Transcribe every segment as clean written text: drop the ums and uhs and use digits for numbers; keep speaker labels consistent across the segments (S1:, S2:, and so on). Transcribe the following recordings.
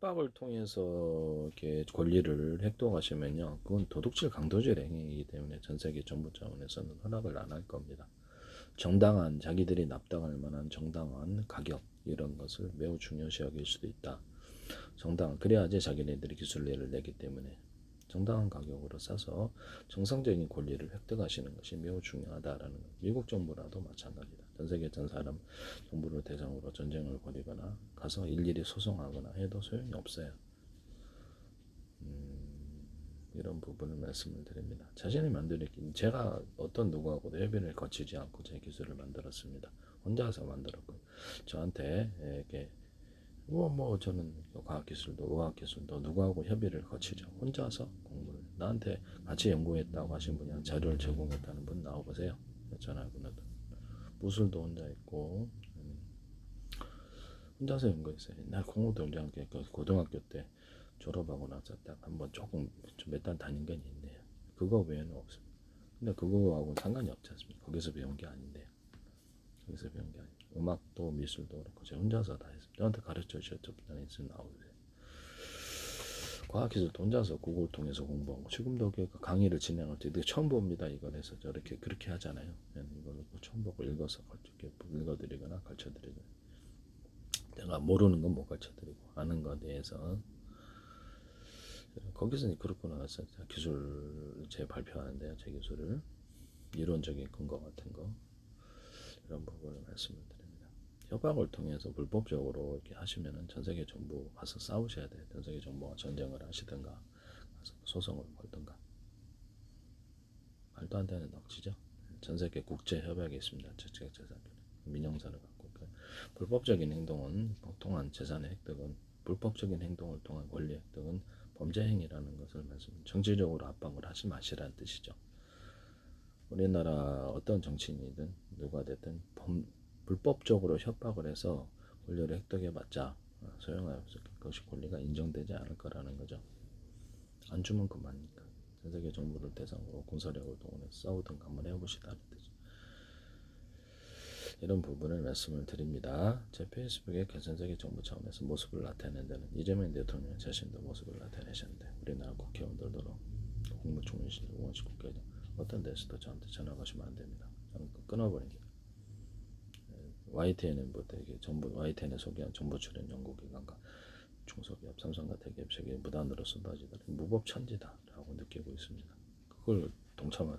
S1: 협박을 통해서 이렇게 권리를 획득하시면요, 그건 도둑질 강도질 행위이기 때문에 전 세계 정부 차원에서는 허락을 안 할 겁니다. 정당한 자기들이 납득할 만한 정당한 가격 이런 것을 매우 중요시 여길 수도 있다. 그래야지 자기네들이 기술료를 내기 때문에 정당한 가격으로 사서 정상적인 권리를 획득하시는 것이 매우 중요하다라는 것. 미국 정부라도 마찬가지다. 전 세계 전 사람 정부를 대상으로 전쟁을 벌이거나 가서 일일이 소송하거나 해도 소용이 없어요. 이런 부분을 말씀을 드립니다. 자신이 만들었기, 제가 어떤 누구하고도 협의를 거치지 않고 제 기술을 만들었습니다. 혼자서 만들었고, 저한테 이렇게 저는 과학기술도 의학기술도 누구하고 협의를 거치죠. 혼자서 공부를 나한테 같이 연구했다고 하신 분이 자료를 제공했다는 분 나와보세요. 전화번호도 무술도 혼자 있고 혼자서 연구했어요. 옛날 공부도 혼자 함께 고등학교 때 졸업하고 나서 딱 한번 조금 몇 달 다닌 건 있네요. 그거 외에는 없습니다. 근데 그거하고는 상관이 없지 않습니까? 거기서 배운 게 아닌데요. 거기서 배운 게 아니에요. 음악도 미술도 그렇고 제가 혼자서 다 했습니다. 저한테 가르쳐 주셨죠. 나는 나오세요. 과학기술도 혼자서 구글 통해서 공부하고 지금도 그 강의를 진행할 때 처음 봅니다. 이걸 해서 저렇게 그렇게 하잖아요. 이걸 처음 보고 읽어서 읽어드리거나 가르쳐드리거나 내가 모르는 건 못 가르쳐드리고 아는 것에 대해서 거기서 그렇고 나서 기술 제 발표하는데요. 제 기술을 이론적인 근거 같은 거 이런 부분을 말씀을 드립니다. 협박을 통해서 불법적으로 이렇게 하시면은 전 세계 정부 가서 싸우셔야 돼요. 전 세계 정부가 전쟁을 하시든가 가서 소송을 걸든가 말도 안 되는 넋이죠. 전 세계 국제 협약이 있습니다. 지적재산 민영사를 갖고 불법적인 행동은 통한 재산의 획득은 불법적인 행동을 통한 권리 획득은 범죄 행위라는 것을 말씀. 정치적으로 압박을 하지 마시라는 뜻이죠. 우리나라 어떤 정치인이든 누가 됐든 불법적으로 협박을 해서 권리를 획득해봤자 소용없을 것이 권리가 인정되지 않을 거라는 거죠. 안 주면 그만이니까. 전 세계 정부를 대상으로 군사력을 동원해서 싸우든 한번 해보시다는 뜻이죠. 이런 부분을 말씀을 드립니다. 제 페이스북에 전 세계 정부 차원에서 모습을 나타내는 데는 이재명 대통령 자신도 모습을 나타내셨는데 우리나라 국회의원들도 국무총리실, 의원실 국회의장 어떤 데서도 저한테 전화 가시면 안 됩니다. 저는 끊어버립니다. YTN부터 이게 정부 YTN에 소개한 정부 출연 연구기관과 중소기업, 삼성과 대기업 세계 무단으로 쏟아지더니 무법천지다라고 느끼고 있습니다. 그걸 동참을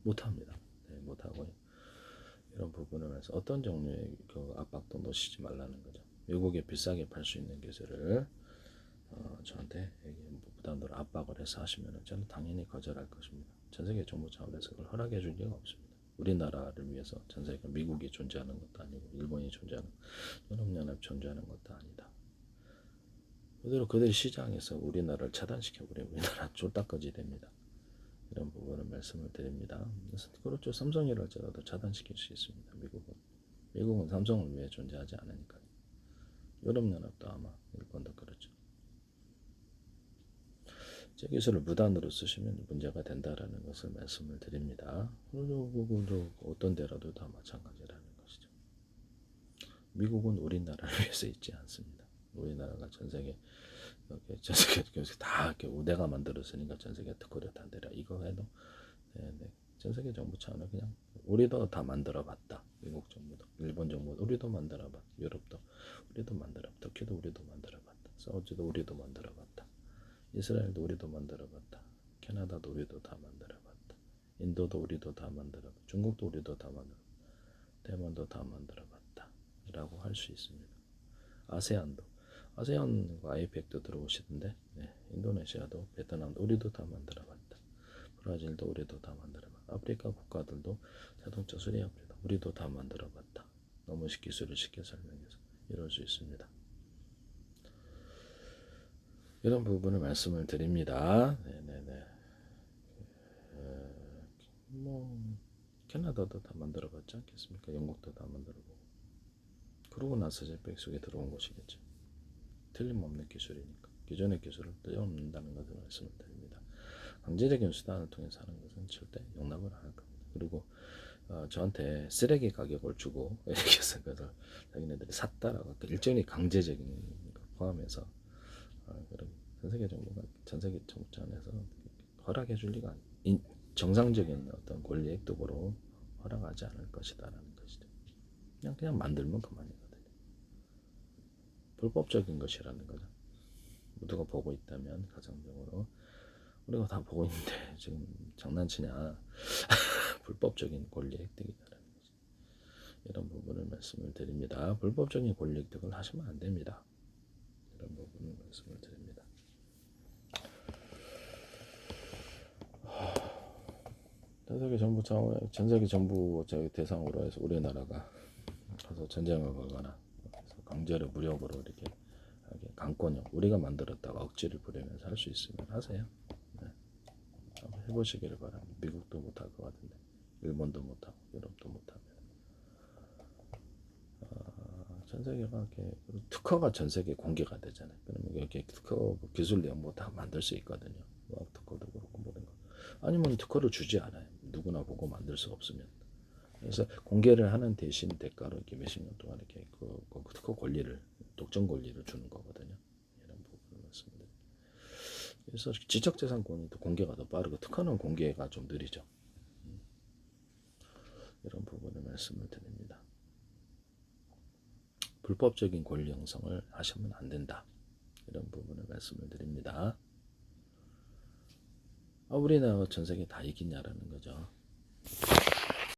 S1: 못합니다. 네, 못하고요. 이런 부분을 해서 어떤 종류의 그 압박도 놓치지 말라는 거죠. 미국에 비싸게 팔 수 있는 기술을 저한테 무단으로 압박을 해서 하시면 저는 당연히 거절할 것입니다. 전 세계 정부 차원에서 그걸 허락해 줄 리가 없습니다. 우리나라를 위해서 전 세계 미국이 존재하는 것도 아니고 일본이 존재하는 유럽연합 존재하는 것도 아니다. 그대로 그들이 시장에서 우리나라를 차단시켜버리면 우리나라 쫄딱거지 됩니다. 이런 부분을 말씀을 드립니다. 그래서 그렇죠. 삼성이랄지라도 차단시킬 수 있습니다. 미국은 삼성을 위해 존재하지 않으니까요. 유럽연합도 아마 일본도 그렇죠. 제 기술을 무단으로 쓰시면 문제가 된다라는 것을 말씀을 드립니다. 어떤 데라도 다 마찬가지라는 것이죠. 미국은 우리나라를 위해서 있지 않습니다. 우리나라가 전 세계 다 이렇게 내가 만들었으니까 전 세계 특허를 다 내라 이거 해도 전 세계 정부 차원은 그냥 우리도 다 만들어봤다. 미국 정부도, 일본 정부도 우리도 만들어봤다. 유럽도 우리도 만들어봤다. 터키도 우리도 만들어봤다. 사우디도 우리도 만들어봤다. 이스라엘도 우리도 만들어봤다. 캐나다도 우리도 다 만들어봤다. 인도도 우리도 다 만들어봤다. 중국도 우리도 다 만들어봤다. 대만도 다 만들어봤다. 라고 할 수 있습니다. 아세안과 아이펙도 들어오시던데 인도네시아도 베트남도 우리도 다 만들어봤다. 브라질도 우리도 다 만들어봤다. 아프리카 국가들도 자동차 수리업체도 우리도 다 만들어봤다. 너무 기술을 쉽게 설명해서 이럴 수 있습니다. 이런 부분을 말씀을 드립니다. 네네네. 캐나다도 다 만들어봤지 않겠습니까? 영국도 다 만들어보고. 그러고 나서 제 백숙에 들어온 것이겠죠. 틀림없는 기술이니까. 기존의 기술을 뛰어넘는다는 것을 말씀을 드립니다. 강제적인 수단을 통해서 하는 것은 절대 용납을 안 할 겁니다. 그리고 저한테 쓰레기 가격을 주고 이렇게 해서 그것을 자기네들이 샀다라고 일종의 강제적인 걸 포함해서 그럼 전 세계 정부가 안에서 허락해 줄 리가 정상적인 어떤 권리 획득으로 허락하지 않을 것이다라는 것이죠. 그냥 만들면 그만이거든요. 불법적인 것이라는 거죠. 모두가 보고 있다면 가정적으로 우리가 다 보고 있는데 지금 장난치냐. 불법적인 권리 획득이다라는 거죠. 이런 부분을 말씀을 드립니다. 불법적인 권리 획득을 하시면 안 됩니다. 이런 부분을 말씀을 드립니다. 전 세계 정부 대상으로 해서 우리나라가 가서 전쟁을 걸거나 강제로 무력으로 이렇게 강권형 우리가 만들었다가 억지를 부리면서 할 수 있으면 하세요. 네. 한번 해보시기를 바랍니다. 미국도 못할 것 같은데 일본도 못하고 유럽도 못하면 전 세계가 이렇게 특허가 전 세계 공개가 되잖아요. 그러면 이렇게 특허 기술 내용 뭐 다 만들 수 있거든요. 뭐 특허도 그렇고 모든 거. 아니면 특허를 주지 않아요. 누구나 보고 만들 수 없으면. 그래서 공개를 하는 대신 대가로 이렇게 몇십 년 동안 이렇게 그 특허 권리를 독점 권리를 주는 거거든요. 이런 부분을 말씀드립니다. 그래서 지적재산권이 더 공개가 더 빠르고 특허는 공개가 좀 느리죠. 이런 부분을 말씀을 드립니다. 불법적인 권리 형성을 하시면 안 된다. 이런 부분을 말씀을 드립니다. 우리나라 전 세계 다 이기냐라는 거죠.